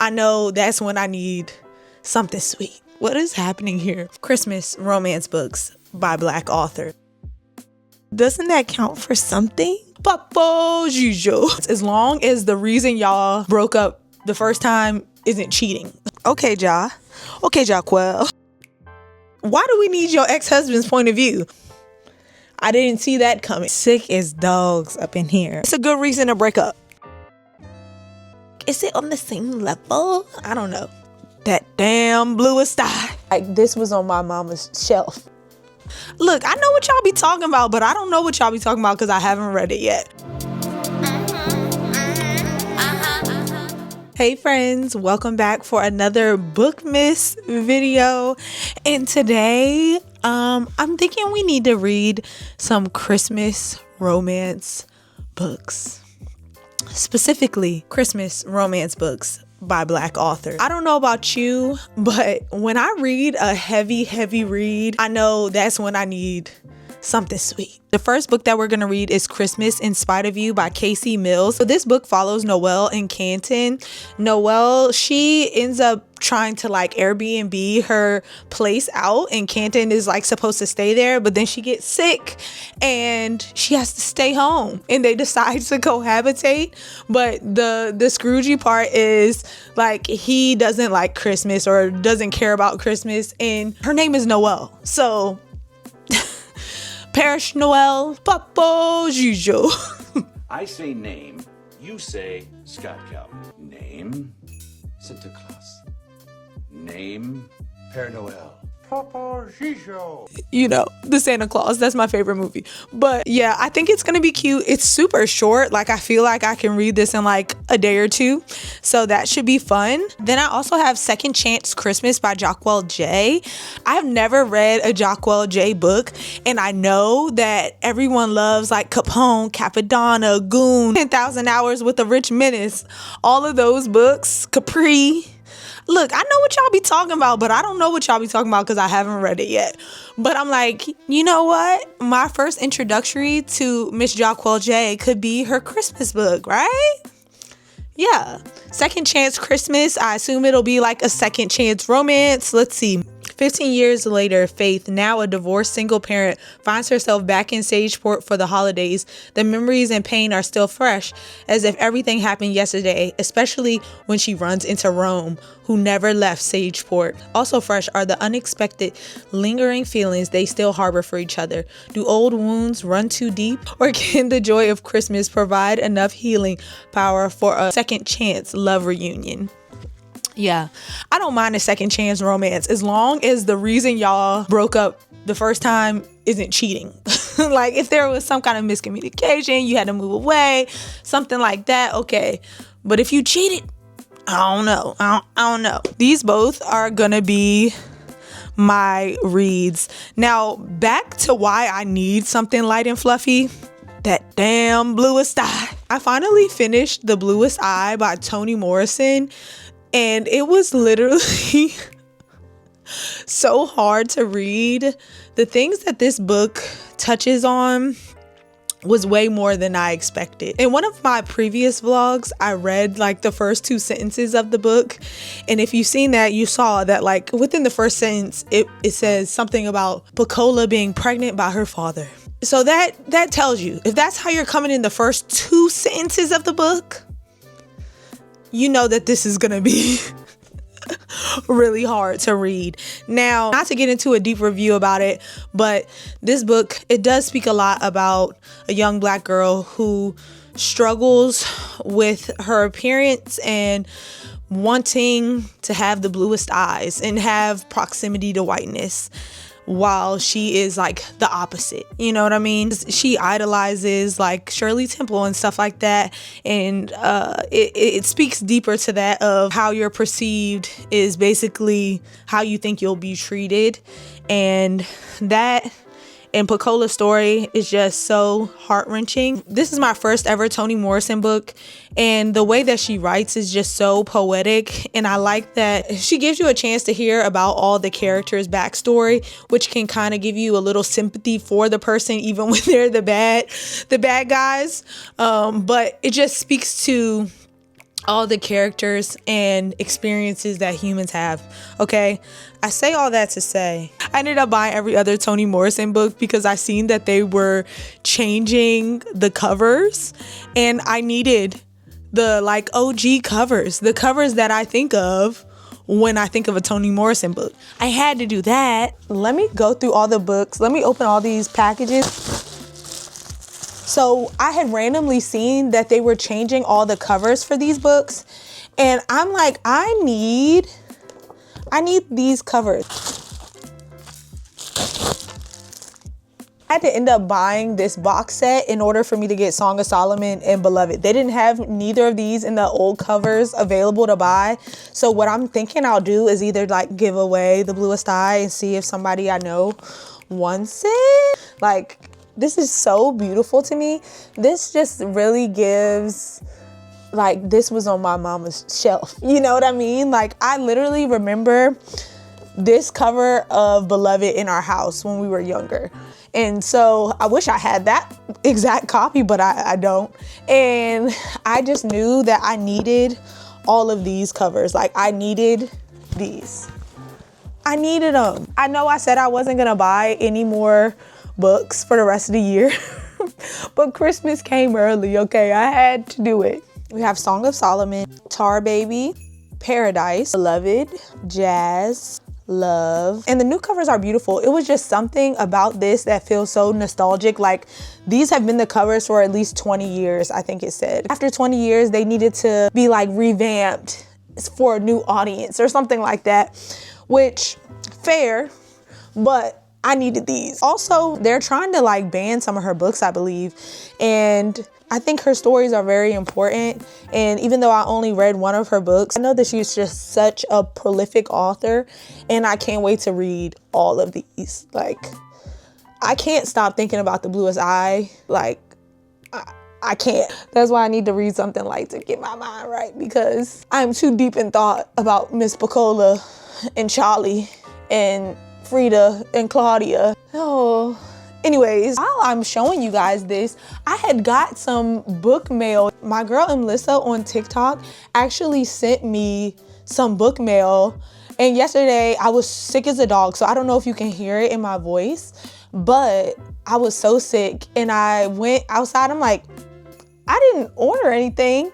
I know that's when I need something sweet. What is happening here? Christmas romance books by Black author. Doesn't that count for something? Papa Juju. As long as the reason y'all broke up the first time isn't cheating. Okay, Jahquel. Why do we need your ex-husband's point of view? I didn't see that coming. Sick as dogs up in here. It's a good reason to break up. Is it on the same level? I don't know. That damn Bluest Eye. Like, this was on my mama's shelf. Look, I know what y'all be talking about, but I don't know what y'all be talking about because I haven't read it yet. Hey friends, welcome back for another Bookmas video. And today, I'm thinking we need to read some Christmas romance books. Specifically, Christmas romance books by Black author. I don't know about you, but when I read a heavy read, I know that's when I need something sweet. The first book that we're going to read is Christmas in Spite of You by Casey Mills. So this book follows Noelle and Canton. Noelle, she ends up trying to like Airbnb her place out, and Canton is like supposed to stay there, but then she gets sick and she has to stay home, and they decide to cohabitate. But the Scroogey part is like he doesn't like Christmas or doesn't care about Christmas, and her name is Noelle. So Parish Noel, Papa Juju. I say name, you say Scott Calvin. Name, Santa Claus. Name, Père Noel. Papa Juju. You know, the Santa Claus. That's my favorite movie. But yeah, I think it's gonna be cute. It's super short. Like, I feel like I can read this in like a day or two. So that should be fun. Then I also have Second Chance Christmas by Jahquel J. I've never read a Jahquel J book, and I know that everyone loves like Capone, Capadonna, Goon, 10,000 Hours with a Rich Menace. All of those books, Capri. Look, I know what y'all be talking about, but I don't know what y'all be talking about because I haven't read it yet. But I'm like, you know what? My first introductory to Miss Jahquel J could be her Christmas book, right? Yeah. Second Chance Christmas. I assume it'll be like a second chance romance. Let's see. 15 years later, Faith, now a divorced single parent, finds herself back in Sageport for the holidays. The memories and pain are still fresh, as if everything happened yesterday, especially when she runs into Rome, who never left Sageport. Also fresh are the unexpected, lingering feelings they still harbor for each other. Do old wounds run too deep? Or can the joy of Christmas provide enough healing power for a second chance love reunion? Yeah, I don't mind a second chance romance as long as the reason y'all broke up the first time isn't cheating. Like, if there was some kind of miscommunication, you had to move away, something like that, okay. But if you cheated, I don't know. I don't know. These both are gonna be my reads. Now, back to why I need something light and fluffy. That damn Bluest Eye. I finally finished The Bluest Eye by Toni Morrison. And it was literally so hard to read. The things that this book touches on was way more than I expected. In one of my previous vlogs, I read like the first 2 sentences of the book. And if you've seen that, you saw that like within the first sentence, it says something about Pecola being pregnant by her father. So that tells you, if that's how you're coming in the first 2 sentences of the book, you know that this is gonna be really hard to read. Now, not to get into a deep review about it, but this book, it does speak a lot about a young Black girl who struggles with her appearance and wanting to have the bluest eyes and have proximity to whiteness, while she is like the opposite. You know what I mean? She idolizes like Shirley Temple and stuff like that. And it speaks deeper to that of how you're perceived is basically how you think you'll be treated. And that and Pecola's story is just so heart-wrenching. This is my first ever Toni Morrison book, and the way that she writes is just so poetic, and I like that she gives you a chance to hear about all the characters' backstory, which can kind of give you a little sympathy for the person even when they're the bad guys. But it just speaks to all the characters and experiences that humans have. Okay, I say all that to say I ended up buying every other Toni Morrison book because I seen that they were changing the covers, and I needed the like OG covers, the covers that I think of when I think of a Toni Morrison book. I had to do that. Let me go through all the books. Let me open all these packages. So I had randomly seen that they were changing all the covers for these books, and I'm like, I need these covers. I had to end up buying this box set in order for me to get Song of Solomon and Beloved. They didn't have neither of these in the old covers available to buy. So what I'm thinking I'll do is either like give away the Bluest Eye and see if somebody I know wants it. Like, this is so beautiful to me. This just really gives, like, this was on my mama's shelf. You know what I mean? Like, I literally remember this cover of Beloved in our house when we were younger. And so I wish I had that exact copy, but I don't. And I just knew that I needed all of these covers. Like, I needed these. I needed them. I know I said I wasn't gonna buy any more books for the rest of the year, but Christmas came early, okay? I had to do it. We have Song of Solomon, Tar Baby, Paradise, Beloved, Jazz, Love, and the new covers are beautiful. It was just something about this that feels so nostalgic. Like, these have been the covers for at least 20 years, I think it said. After 20 years, they needed to be like revamped for a new audience or something like that, which fair, but I needed these. Also, they're trying to like ban some of her books, I believe, and I think her stories are very important. And even though I only read one of her books, I know that she's just such a prolific author, and I can't wait to read all of these. Like, I can't stop thinking about the Bluest Eye. Like, I can't. That's why I need to read something light to get my mind right, because I'm too deep in thought about Miss Pecola and Charlie and Frida and Claudia. Oh. Anyways, while I'm showing you guys this, I had got some book mail. My girl Melissa on TikTok actually sent me some book mail. And yesterday I was sick as a dog, so I don't know if you can hear it in my voice, but I was so sick and I went outside. I'm like, I didn't order anything.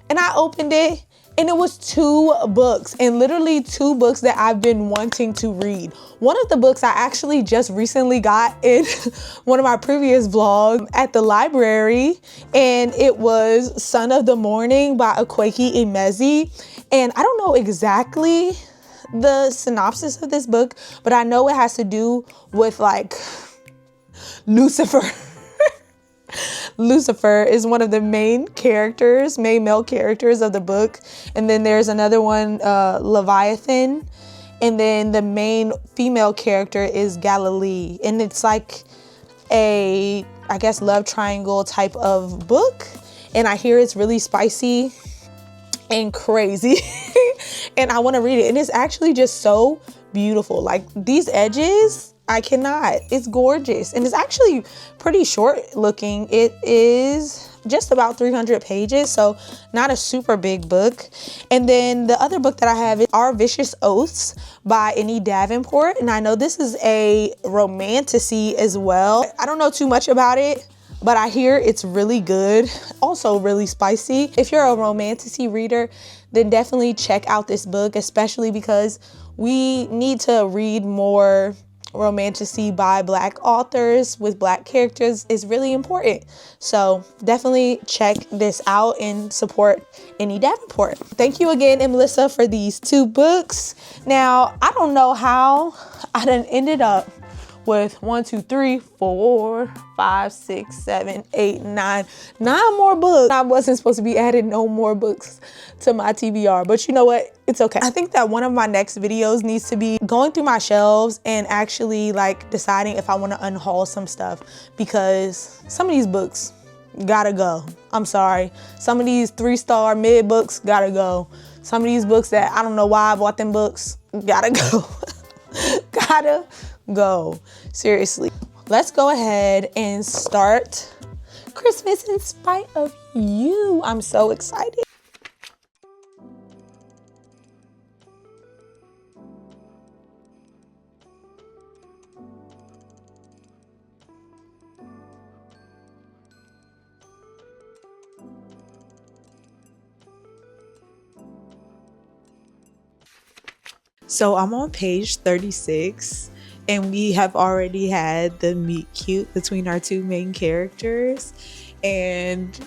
And I opened it and it was 2 books, and literally 2 books that I've been wanting to read. One of the books I actually just recently got in one of my previous vlogs at the library, and it was Son of the Morning by Akwaeke Emezi. And I don't know exactly the synopsis of this book, but I know it has to do with like Lucifer. Lucifer is one of the main male characters of the book. And then there's another one, Leviathan. And then the main female character is Galilee. And it's like a, I guess, love triangle type of book. And I hear it's really spicy and crazy. And I want to read it. And it's actually just so beautiful. Like, these edges, I cannot. It's gorgeous. And it's actually pretty short looking. It is just about 300 pages, so not a super big book. And then the other book that I have is Our Vicious Oaths by Annie Davenport. And I know this is a romantasy as well. I don't know too much about it, but I hear it's really good. Also really spicy. If you're a romantasy reader, then definitely check out this book, especially because we need to read more romantasy by Black authors with Black characters. Is really important. So definitely check this out and support Annie Davenport. Thank you again, Melissa, for these 2 books. Now, I don't know how I done ended up with 1, 2, 3, 4, 5, 6, 7, 8, 9 more books. I wasn't supposed to be adding no more books to my TBR, but you know what? It's okay. I think that one of my next videos needs to be going through my shelves and actually like deciding if I want to unhaul some stuff, because some of these books gotta go. I'm sorry. Some of these 3-star mid books gotta go. Some of these books that I don't know why I bought them books gotta go. Gotta go. Seriously. Let's go ahead and start Christmas in spite of you. I'm so excited. So I'm on page 36, and we have already had the meet cute between our two main characters. And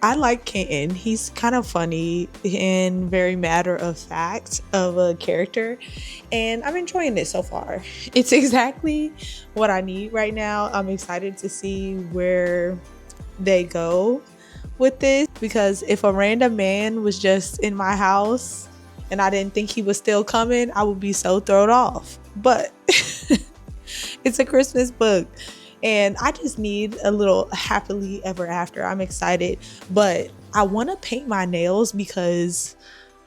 I like Kenton. He's kind of funny and very matter of fact of a character, and I'm enjoying it so far. It's exactly what I need right now. I'm excited to see where they go with this, because if a random man was just in my house and I didn't think he was still coming, I would be so thrown off. But it's a Christmas book, and I just need a little happily ever after. I'm excited, but I want to paint my nails because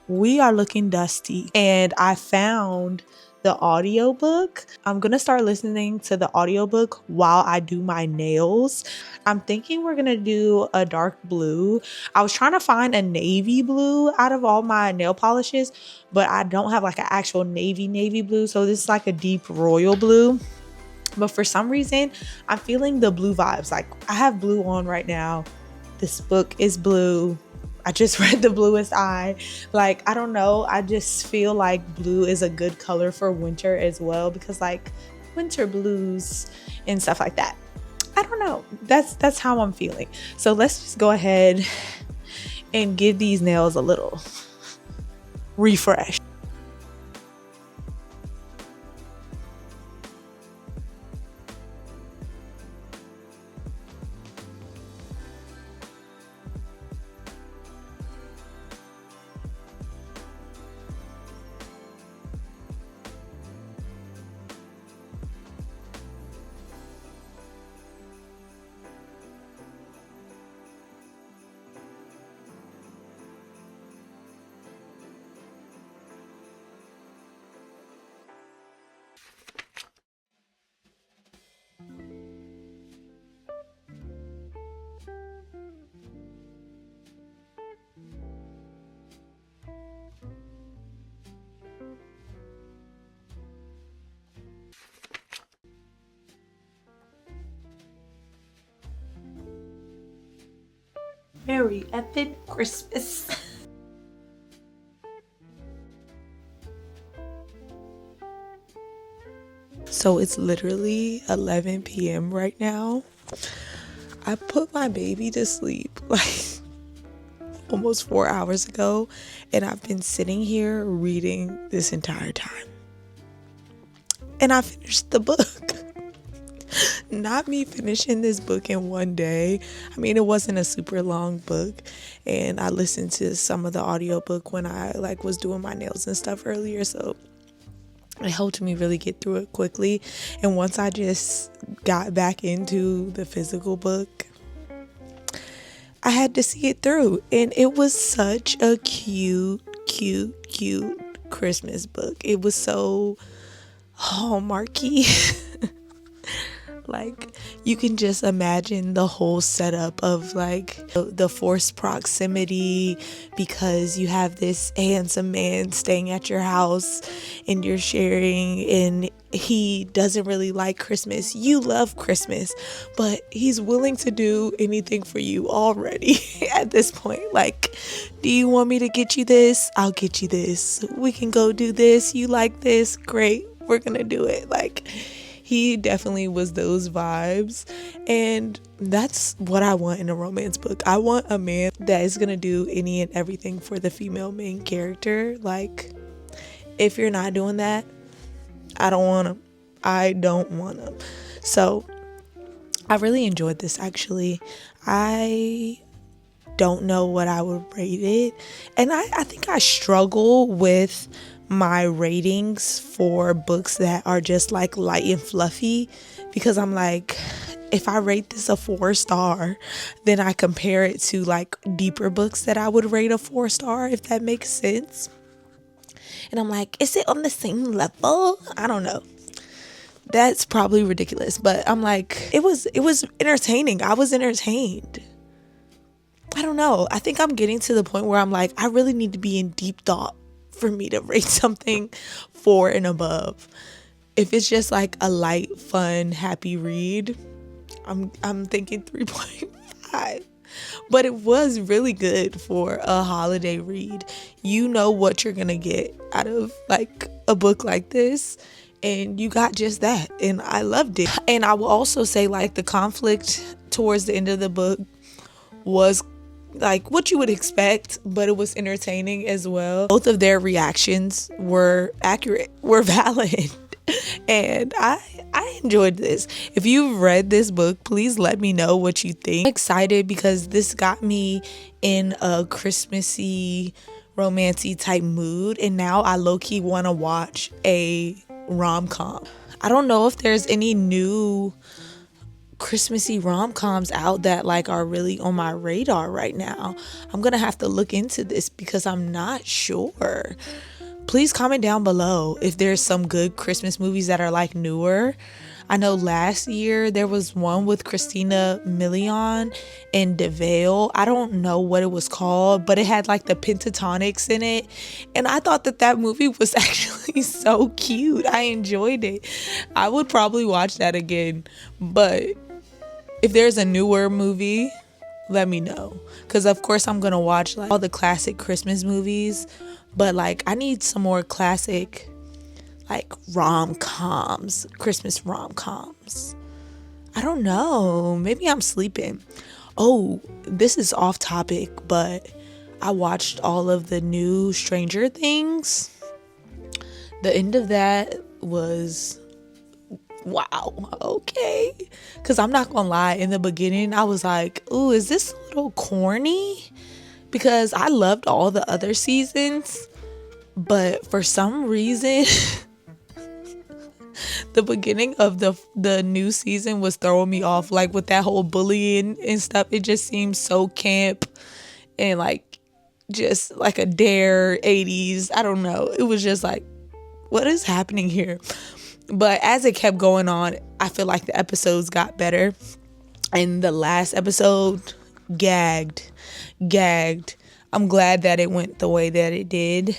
we are looking dusty, and I found the audiobook. I'm gonna start listening to the audiobook while I do my nails. I'm thinking we're gonna do a dark blue. I was trying to find a navy blue out of all my nail polishes, but I don't have like an actual navy blue, so this is like a deep royal blue. But for some reason, I'm feeling the blue vibes. Like, I have blue on right now. This book is blue. I just read The Bluest Eye. Like, I don't know. I just feel like blue is a good color for winter as well, because like winter blues and stuff like that. I don't know. That's how I'm feeling. So let's just go ahead and give these nails a little refresh. Merry effing Christmas. So it's literally 11 p.m. right now. I put my baby to sleep like almost 4 hours ago, and I've been sitting here reading this entire time. And I finished the book. Not me finishing this book in one day. I mean, it wasn't a super long book, and I listened to some of the audiobook when I like was doing my nails and stuff earlier, so it helped me really get through it quickly. And once I just got back into the physical book, I had to see it through, and it was such a cute Christmas book. It was so hallmarky. Like, you can just imagine the whole setup of like the forced proximity, because you have this handsome man staying at your house and you're sharing, and he doesn't really like Christmas. You love Christmas, but he's willing to do anything for you already at this point. Like, do you want me to get you this? I'll get you this. We can go do this. You like this? Great. We're gonna do it. Like, he definitely was those vibes, and that's what I want in a romance book. I want a man that is gonna do any and everything for the female main character. Like, if you're not doing that, I don't want him. I don't want him. So I really enjoyed this, actually. I don't know what I would rate it, and I think I struggle with my ratings for books that are just like light and fluffy, because I'm like, if I rate this a 4-star, then I compare it to like deeper books that I would rate a 4-star, if that makes sense. And I'm like, is it on the same level? I don't know. That's probably ridiculous, but I'm like, it was entertaining. I was entertained. I don't know. I think I'm getting to the point where I'm like, I really need to be in deep thought for me to rate something 4 and above. If it's just like a light, fun, happy read, I'm thinking 3.5. But it was really good for a holiday read. You know what you're gonna get out of like a book like this, and you got just that, and I loved it. And I will also say, like, the conflict towards the end of the book was like what you would expect, but it was entertaining as well. Both of their reactions were accurate, were valid. And I enjoyed this. If you've read this book, please let me know what you think. I'm excited because this got me in a Christmassy, romancy type mood, and now I low-key want to watch a rom-com. I don't know if there's any new Christmassy rom-coms out that like are really on my radar right now. I'm gonna have to look into this because I'm not sure. Please comment down below if there's some good Christmas movies that are like newer. I know last year there was one with Christina Milian and DeVale. I don't know what it was called, but it had like the Pentatonics in it. And I thought that movie was actually so cute. I enjoyed it. I would probably watch that again. But if there's a newer movie, let me know. Because of course I'm going to watch like all the classic Christmas movies. But like I need some more classic like rom-coms, Christmas rom-coms. I don't know. Maybe I'm sleeping. Oh, this is off topic, but I watched all of the new Stranger Things. The end of that was wow, okay. Because I'm not gonna lie, in the beginning I was like, ooh, is this a little corny? Because I loved all the other seasons, but for some reason the beginning of the new season was throwing me off, like with that whole bullying and stuff. It just seemed so camp and like just like a Dare 80s. I don't know. It was just like, what is happening here? But as it kept going on, I feel like the episodes got better. And the last episode, gagged. I'm glad that it went the way that it did,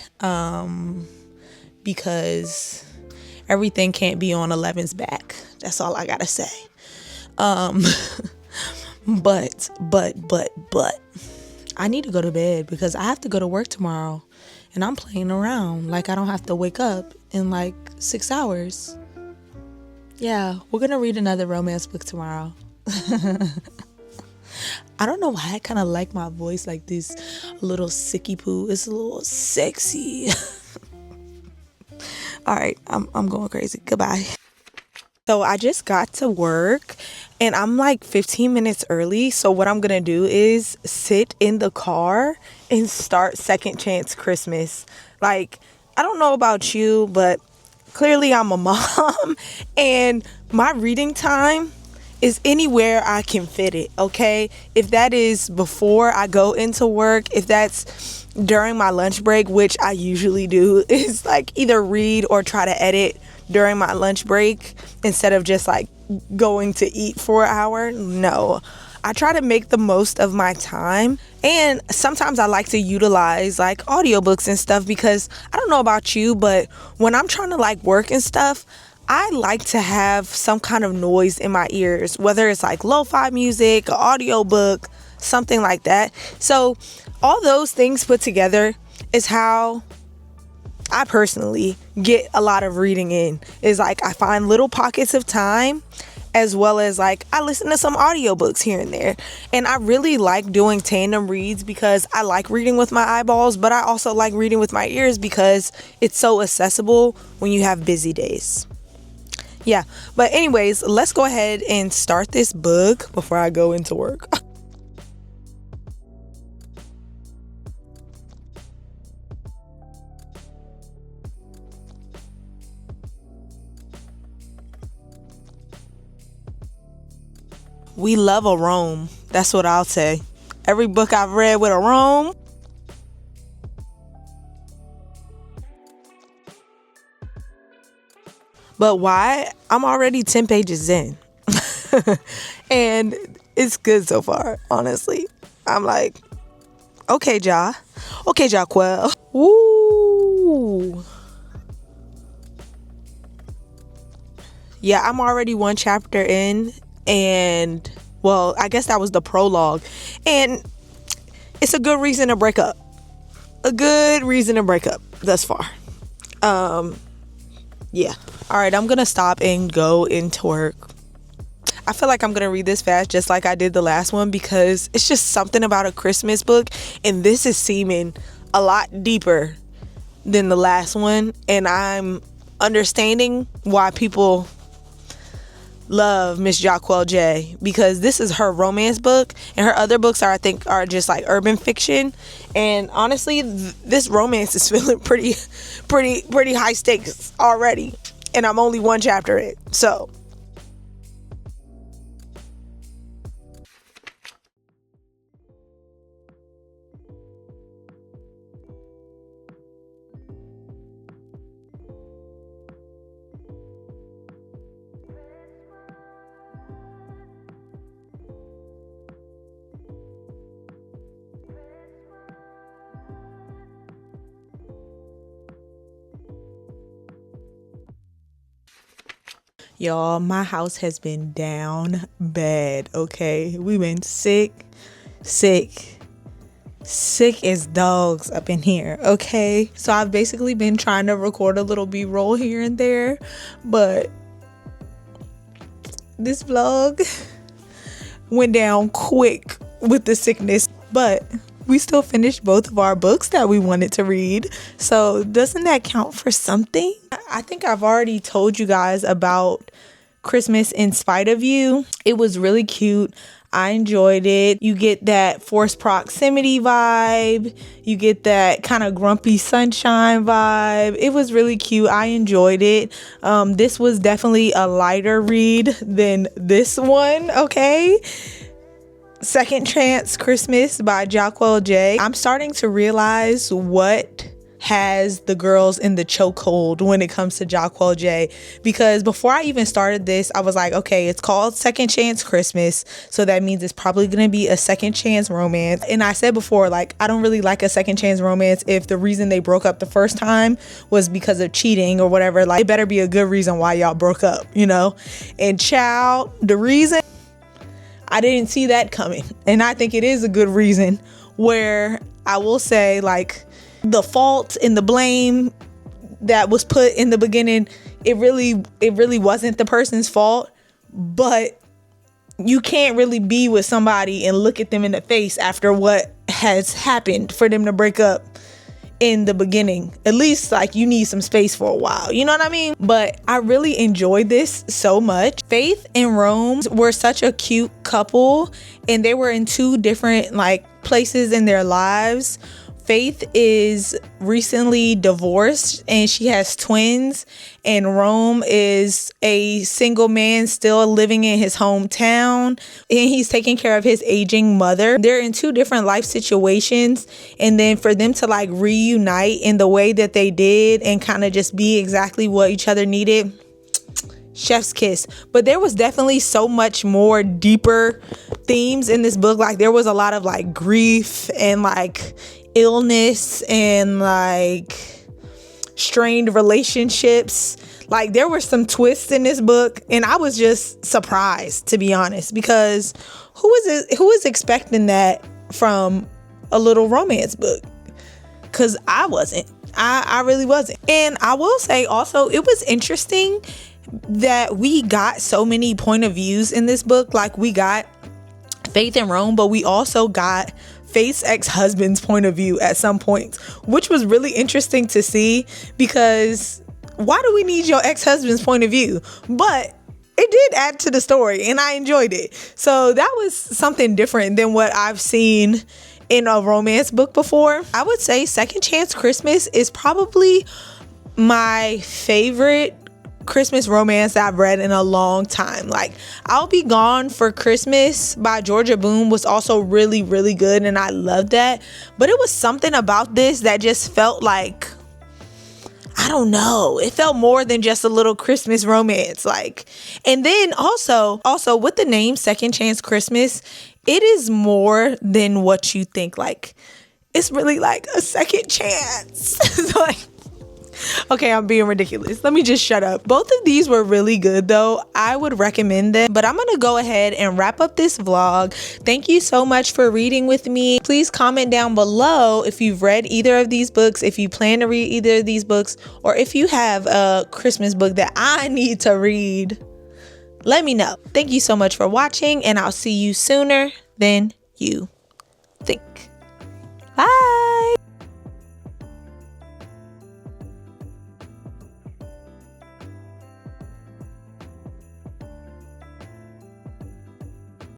because everything can't be on 11's back. That's all I gotta say. But I need to go to bed because I have to go to work tomorrow, and I'm playing around like I don't have to wake up in like 6 hours. Yeah, we're gonna read another romance book tomorrow. I don't know why I kind of like my voice like this, a little sicky poo. It's a little sexy. All right, I'm going crazy. Goodbye. So I just got to work and I'm like 15 minutes early. So what I'm gonna do is sit in the car and start Second Chance Christmas. Like, I don't know about you, but clearly I'm a mom and my reading time is anywhere I can fit it, okay? If that is before I go into work, if that's during my lunch break, which I usually do, is like either read or try to edit during my lunch break instead of just like going to eat for an hour. No, I try to make the most of my time. And sometimes I like to utilize like audiobooks and stuff because I don't know about you, but when I'm trying to like work and stuff, I like to have some kind of noise in my ears, whether it's like lo-fi music, an audiobook, something like that. So all those things put together is how I personally get a lot of reading in. Is like I find little pockets of time, as well as like I listen to some audiobooks here and there. And I really like doing tandem reads because I like reading with my eyeballs, but I also like reading with my ears because it's so accessible when you have busy days. Yeah, but anyways, let's go ahead and start this book before I go into work. We love a Rome. That's what I'll say. Every book I've read with a Rome. But why? I'm already 10 pages in. And it's good so far, honestly. I'm like, okay, Jahquel. Woo. Yeah, I'm already one chapter in. And Well, I guess that was the prologue. And it's a good reason to break up. A good reason to break up thus far. Yeah. All right, I'm going to stop and go into work. I feel like I'm going to read this fast just like I did the last one because it's just something about a Christmas book. And this is seeming a lot deeper than the last one. And I'm understanding why people love Miss Jahquel J, because this is her romance book and her other books I think are just like urban fiction. And honestly, this romance is feeling pretty high stakes already, and I'm only one chapter in. So y'all, my house has been down bad, okay? We've been sick as dogs up in here, okay? So I've basically been trying to record a little B-roll here and there, but this vlog went down quick with the sickness. But we still finished both of our books that we wanted to read. So doesn't that count for something? I think I've already told you guys about Christmas in Spite of You. It was really cute. I enjoyed it. You get that forced proximity vibe. You get that kind of grumpy sunshine vibe. It was really cute. I enjoyed it. This was definitely a lighter read than this one, okay? Second Chance Christmas by Jahquel J. I'm starting to realize what has the girls in the chokehold when it comes to Jahquel J, because before I even started this, I was like, okay, it's called Second Chance Christmas, so that means it's probably gonna be a second chance romance. And I said before, like, I don't really like a second chance romance if the reason they broke up the first time was because of cheating or whatever. Like, it better be a good reason why y'all broke up, you know? And child, the reason, I didn't see that coming. And I think it is a good reason, where I will say, like, the fault and the blame that was put in the beginning, it really wasn't the person's fault. But you can't really be with somebody and look at them in the face after what has happened for them to break up in the beginning. At least, like, you need some space for a while, you know what I mean? But I really enjoyed this so much. Faith and Rome were such a cute couple, and they were in two different like places in their lives. Faith is recently divorced and she has twins, and Rome is a single man still living in his hometown, and he's taking care of his aging mother. They're in two different life situations, and then for them to like reunite in the way that they did and kind of just be exactly what each other needed, chef's kiss. But there was definitely so much more deeper themes in this book. Like, there was a lot of like grief and like illness and like strained relationships. Like, there were some twists in this book, and I was just surprised, to be honest, because who is expecting that from a little romance book? Because I wasn't. I really wasn't. And I will say also, it was interesting that we got so many point of views in this book. Like, we got Faith and Rome, but we also got Faith's ex-husband's point of view at some points, which was really interesting to see, because why do we need your ex-husband's point of view? But it did add to the story, and I enjoyed it. So that was something different than what I've seen in a romance book before. I would say Second Chance Christmas is probably my favorite Christmas romance that I've read in a long time. Like, I'll Be Gone for Christmas by Georgia Boone was also really, really good, and I loved that. But it was something about this that just felt like, I don't know, it felt more than just a little Christmas romance. Like, and then also with the name Second Chance Christmas, it is more than what you think. Like, it's really like a second chance. So, like, Okay, I'm being ridiculous. Let me just shut up. Both of these were really good though. I would recommend them, but I'm gonna go ahead and wrap up this vlog. Thank you so much for reading with me. Please comment down below if you've read either of these books, if you plan to read either of these books, or if you have a Christmas book that I need to read. Let me know. Thank you so much for watching, and I'll see you sooner than you think. Bye.